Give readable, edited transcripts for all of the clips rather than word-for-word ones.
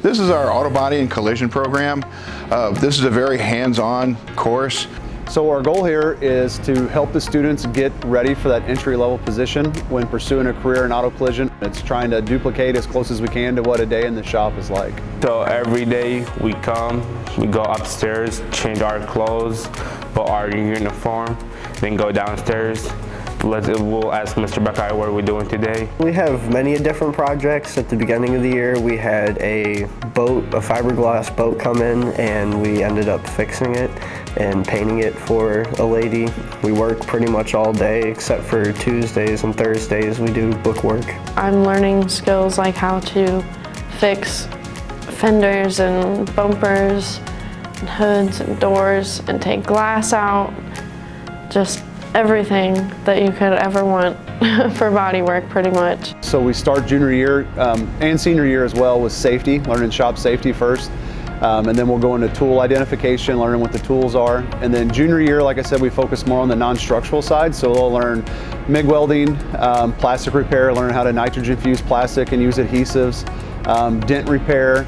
This is our auto body and collision program. This is a very hands-on course. So our goal here is to help the students get ready for that entry-level position when pursuing a career in auto collision. It's trying to duplicate as close as we can to what a day in the shop is like. So every day we come, we go upstairs, change our clothes, put our uniform, then go downstairs. We'll ask Mr. Buckeye what we're doing today. We have many different projects. At the beginning of the year, we had a fiberglass boat come in, and we ended up fixing it and painting it for a lady. We work pretty much all day except for Tuesdays and Thursdays we do book work. I'm learning skills like how to fix fenders and bumpers and hoods and doors and take glass out. Just everything that you could ever want for body work, pretty much. So we start junior year and senior year as well with safety, learning shop safety first. And then we'll go into tool identification, learning what the tools are. And then junior year, like I said, we focus more on the non-structural side. So they'll learn MIG welding, plastic repair, learn how to nitrogen fuse plastic and use adhesives, dent repair,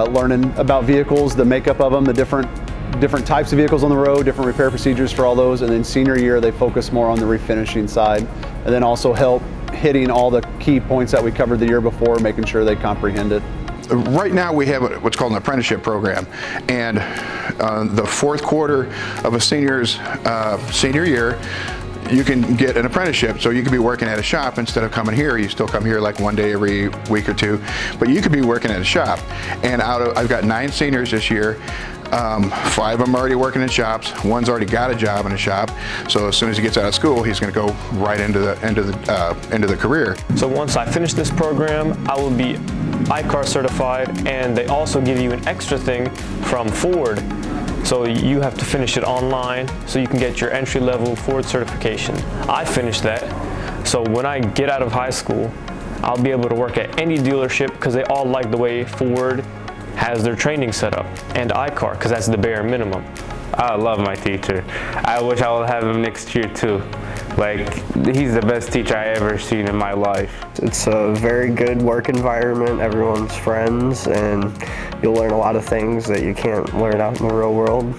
learning about vehicles, the makeup of them, the different types of vehicles on the road, different repair procedures for all those. And then senior year, they focus more on the refinishing side, and then also help hitting all the key points that we covered the year before, making sure they comprehend it. Right now we have what's called an apprenticeship program, and the fourth quarter of a senior's senior year, you can get an apprenticeship. So you could be working at a shop instead of coming here. You still come here like one day every week or two, but you could be working at a shop. And I've got 9 seniors this year. 5 of them are already working in shops. One's already got a job in a shop. So as soon as he gets out of school, he's going to go right into the career. So once I finish this program, I will be I-CAR certified, and they also give you an extra thing from Ford. So you have to finish it online so you can get your entry-level Ford certification. I finished that, so when I get out of high school, I'll be able to work at any dealership because they all like the way Ford has their training set up, and I-CAR because that's the bare minimum. I love my teacher. I wish I would have him next year too. Like, he's the best teacher I ever seen in my life. It's a very good work environment. Everyone's friends, and you'll learn a lot of things that you can't learn out in the real world.